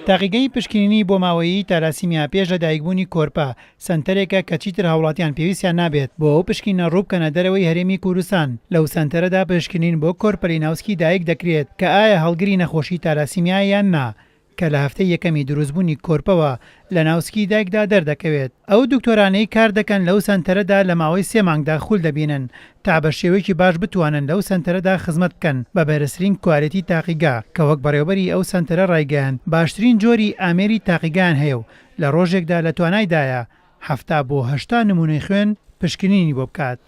تاقیگەی پشکنینی بۆ ماوەیی تالاسیمیا پێش لە دایکبوونی کۆرپە سەنتەرێکە کە چیتر هاوڵاتیان پێویستیان نابێت بۆ ئەو پشکنینە ڕووبکەنە دەرەوەی هەرێمی کوردستان. لەو سەنتەرەدا پشکنین بۆ کۆرپەلیناوسکی دایک دەکرێت کە ئایا هەڵگری نەخۆشی تالاسیمیا یان نا، کە لە هەفتەی یەکەمی دروستبوونی کۆرپەوە لە ناوسکی دایکدا دەردەکەوێت. ئەو دکتۆرانەی کار دەکەن لەو سەنتەرەدا لە ماوەی 3 مانگدا خول دەبینن تا بە شێوەیەکی باش بتوانن لەو سەنتەرەدا خزمەت بکەن بە بەرزترین کوالێتی تاقیگا کە وەک بەڕێوەبەری ئەو سەنتەرە ڕایگەیاند باشترین جۆری ئامێری تاقیگان هەیە و لە ڕۆژێکدا لە توانایدایە 70 بۆ 80 نمونەی خوێن پشکنینی بۆ بکات.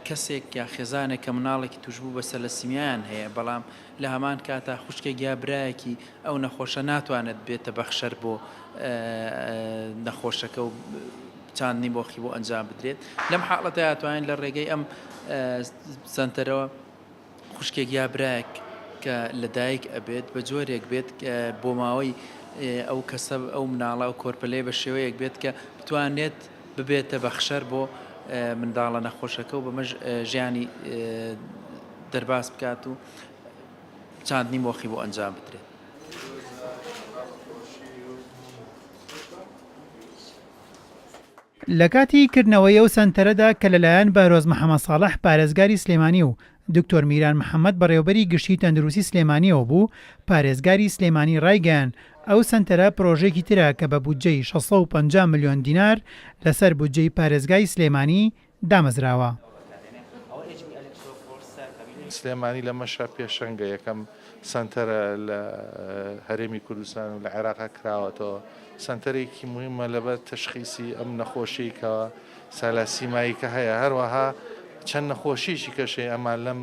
کەسێک یا خێزانێک کە مناڵێکی توشبوو بە سەلەسیمیان هەیە بەڵام لە هەمان کاتا خوشکێک یا برایەکی ئەو نەخۆشە ناتوانێت بێتە بەخشەر بۆ نەخۆشەکە و چاندنی بۆخی بۆ ئەنجام بدرێت. لەم حاڵەتە ئەتوانین لە ڕێگەی ئەم سەنتەرەوە خوشکێک یا برایەک کە لەدایک ئەبێت بە جۆرێک بێت بۆ ماوەی ئەو کەسە ئەو مناڵە و کۆرپەلەی بە شێوەیەک بێت کە بتوانێت ببێتە بەخشەر بۆ منداڵە نەخۆشەکە و بەمەش ژیانی دەرباز بکات و چاندنی مۆخی بۆ ئەنجام بدرێت. لە کاتی کردنەوەی ئەو سەنتەرەدا کە لەلایەن بارۆز محەممەد ساڵح پارێزگاری سلێمانی و دکتۆر میران محەممەد بەڕێوەبەری گشتی تەندروستی سلێمانیەوە بوو، پارێزگاری سلێمانی ڕایگەیان ئەو سەنتەرە پرۆژێکی ترە کە بە بودجەی 650 ملیۆن دینار لەسەر بودجەی پارێزگای سلێمانی دامەزراوە. سلێمانی لە مەشە پێشەنگە یەکەم سەنتەرە لە هەرێمی کوردستان و لە عێراق کراوەتەوە. سەنتەرێکی مهمە لەبەر تەشخیصی ئەم نەخۆشی کە سالاسیمایی کە هەیە، هەروەها چەند نەخۆشیشی کەشەی ئەمان لەم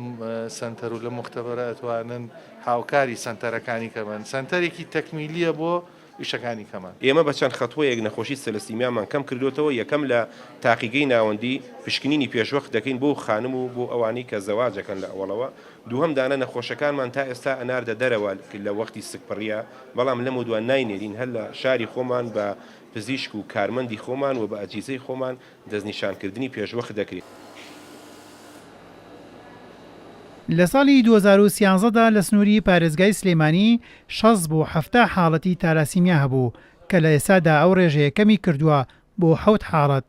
سەنتەر و لە مختبەرە ئەتوانن هاوکاری سەنتەرەکانی کەمن. سەنتەرێکی تەکمیلیە بۆ ئیشەکانی کەمان. ئێمە بە چەند خەتوەیەک نەخۆشی سەلەسیمیامان کەم کردوێتەوە. یەکەم لە تاقیگەی ناوەندی پشکنینی پێشوەخت دەکەین بۆ خانم و بۆ ئەوانەی کە زەواجەکەن لە ئەوڵەوە. دووهەم دانە نەخۆشەکانمان تا ئێستا ئەناردە دەرەوە لە وەختی سکپڕیە، بەڵام لەم دووان ناینێرین هەر لە شاری خۆمان بە پزیشک و کارمەندی خۆمان و بە ئەجیزەی خۆمان دەستنیشانکردنی پێشوەخت دەکرێت. لە ساڵی 2013دا لە سنووری پارێزگای سلێمانی 6 بۆ 70 حاڵەتی تالاسیمیا هەبوو کە لە ئێسادا ئەو ڕێژەیەکەمی کردووە بۆ 7 حاڵەت.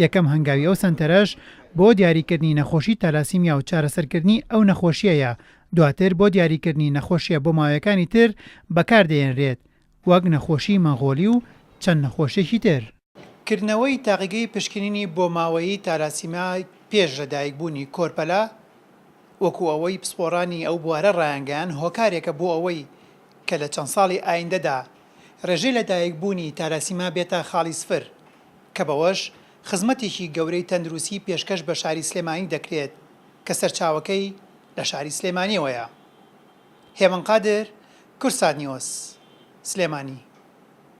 یەکەم هەنگاوی ئەو سەنتەرەش بۆ دیاریکردنی نەخۆشی تالاسیمیا و چارەسەرکردنی ئەو نەخۆشیەیە، دواتر بۆ دیاریکردنی نەخۆشیە بۆ ماوەیەکانی تر بەکاردێنرێت وەک نەخۆشی مەغۆلی و چەند نەخۆشیێکی تر. کردنەوەی تاقیگەی پشکنینی بۆ ماوەیی تالاسیمیا پێش لە دایکبوونی کۆرپەلا وەکو ئەوەی پسپۆڕانی ئەو بوارە ڕایانگەیان هۆکارێکە بۆ ئەوەی کە لە چەند ساڵی ئایندەدا ڕێژەی لە دایکبوونی تالاسیما بێتە خاڵی سفر، کە بەوەش خزمەتێکی گەورەی تەندروستی پێشکەش بە شاری سلێمانی دەکرێت کە سەرچاوەکەی لە شاری سلێمانیەوەیە. هێمن قادر، کورسات نیوز، سلێمانی.